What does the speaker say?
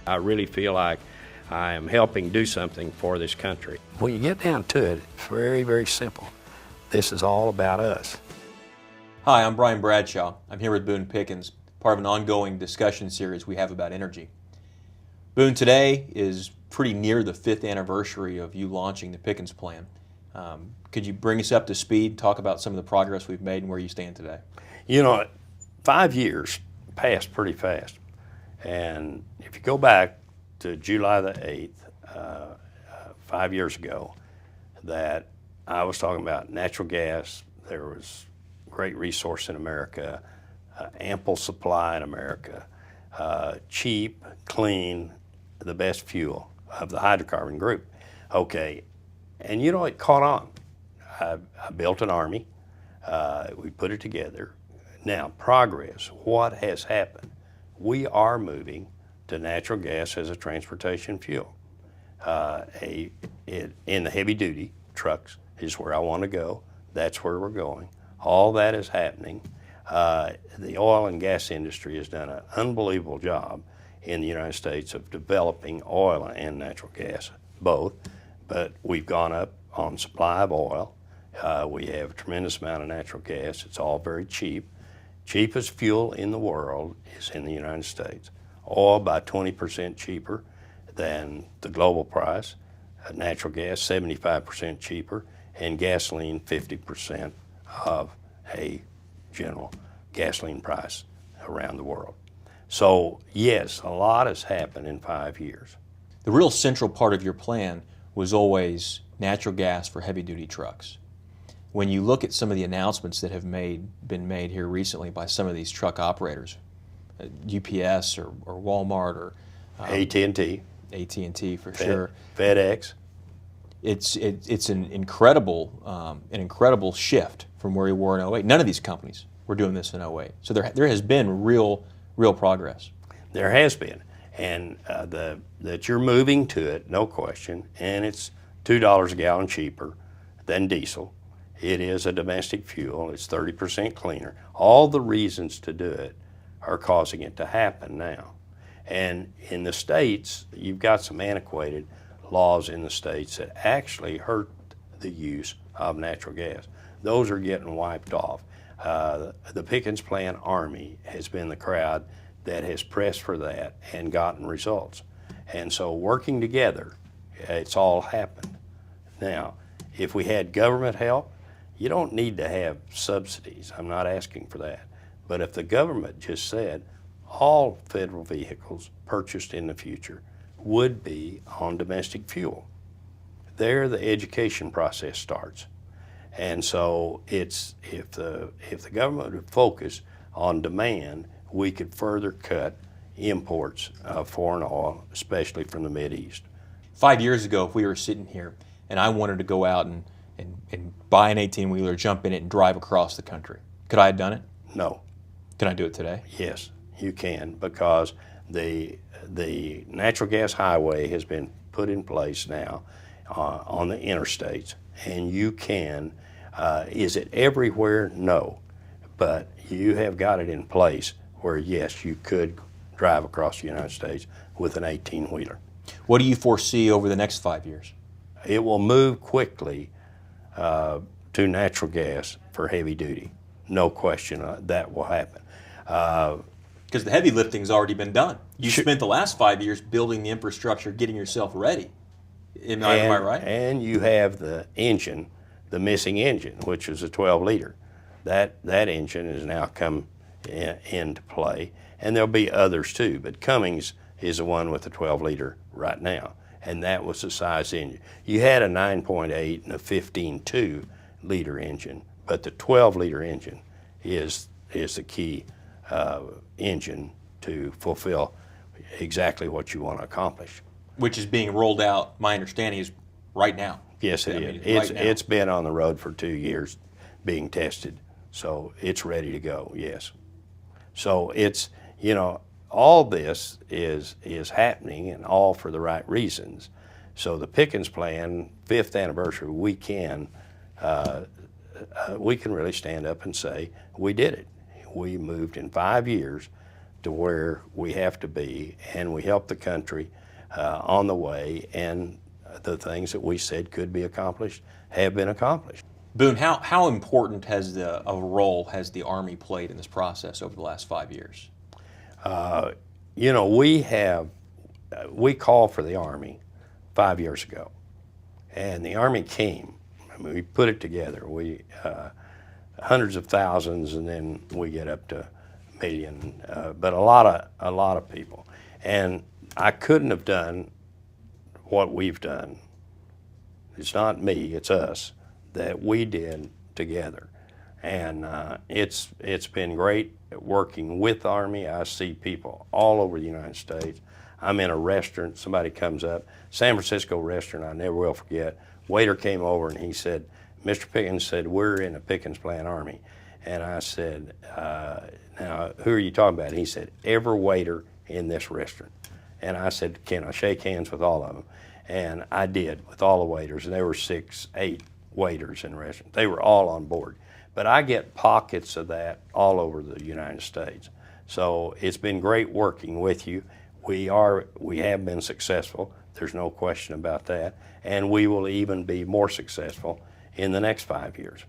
I really feel like I am helping do something for this country. When you get down to it, it's very, very simple. This is all about us. Hi, I'm Brian Bradshaw. I'm here with Boone Pickens, part of an ongoing discussion series we have about energy. Boone, today is pretty near the 5th anniversary of you launching the Pickens Plan. Could you bring us up to speed, talk about some of the progress we've made and where you stand today? You know, 5 years passed pretty fast. And if you go back to July the 8th, 5 years ago, that I was talking about natural gas. There was great resource in America, ample supply in America, cheap, clean, the best fuel of the hydrocarbon group. Okay, and you know, it caught on. I built an army. We put it together. Now, progress, what has happened? We are moving to natural gas as a transportation fuel. In the heavy duty trucks is where I want to go. That's where we're going. All that is happening. The oil and gas industry has done an unbelievable job in the United States of developing oil and natural gas, both. But we've gone up on supply of oil. We have a tremendous amount of natural gas. It's all very cheap. Cheapest fuel in the world is in the United States. Oil by 20% cheaper than the global price. Natural gas 75% cheaper, and gasoline 50% of a general gasoline price around the world. So yes, a lot has happened in 5 years. The real central part of your plan was always natural gas for heavy-duty trucks. When you look at some of the announcements that have been made here recently by some of these truck operators, UPS or Walmart or AT&T for sure, FedEx, it's an incredible shift from where we were in '08. None of these companies were doing this in '08. So there has been real progress. There has been, and that you're moving to it, no question, and it's $2 a gallon cheaper than diesel. It is a domestic fuel. It's 30% cleaner. All the reasons to do it are causing it to happen now. And in the states, you've got some antiquated laws in the states that actually hurt the use of natural gas. Those are getting wiped off. The Pickens Plan Army has been the crowd that has pressed for that and gotten results. And so working together, it's all happened. Now, if we had government help, you don't need to have subsidies. I'm not asking for that. But if the government just said all federal vehicles purchased in the future would be on domestic fuel, there the education process starts. And so it's if the government would focus on demand, we could further cut imports of foreign oil, especially from the Mideast. 5 years ago, if we were sitting here and I wanted to go out and buy an 18-wheeler, jump in it, and drive across the country, could I have done it? No. Can I do it today? Yes, you can, because the natural gas highway has been put in place now on the interstates, and you can. Is it everywhere? No, but you have got it in place where yes, you could drive across the United States with an 18-wheeler. What do you foresee over the next 5 years? It will move quickly to natural gas for heavy duty. No question that will happen. Because the heavy lifting's already been done. You spent the last 5 years building the infrastructure, getting yourself ready. Am I right? And you have the engine, the missing engine, which is a 12-liter. That engine has now come into play, and there'll be others too, but Cummins is the one with the 12-liter right now, and that was the size engine. You had a 9.8 and a 15.2-liter engine, but the 12-liter engine is the key engine to fulfill exactly what you want to accomplish. Which is being rolled out, my understanding is right now. Yes, it is. It's been on the road for 2 years being tested, so it's ready to go, yes. So it's, you know, all this is happening, and all for the right reasons. So the Pickens Plan, 5th anniversary, we can really stand up and say, we did it. We moved in 5 years to where we have to be, and we help the country on the way, and the things that we said could be accomplished have been accomplished. Boone, how important has a role has the Army played in this process over the last 5 years? You know, we called for the Army 5 years ago, and the Army came. I mean, we put it together. We hundreds of thousands, and then we get up to a million, but a lot of people. And I couldn't have done what we've done. It's not me, it's us, that we did together. And it's been great working with the Army. I see people all over the United States. I'm in a restaurant, somebody comes up, San Francisco restaurant, I never will forget. Waiter came over and he said, Mr. Pickens said, we're in the Pickens Plan Army. And I said, now, who are you talking about? And he said, every waiter in this restaurant. And I said, can I shake hands with all of them? And I did, with all the waiters. And there were 6, 8 waiters in the restaurant. They were all on board. But I get pockets of that all over the United States. So it's been great working with you. We have been successful. There's no question about that. And we will even be more successful in the next 5 years.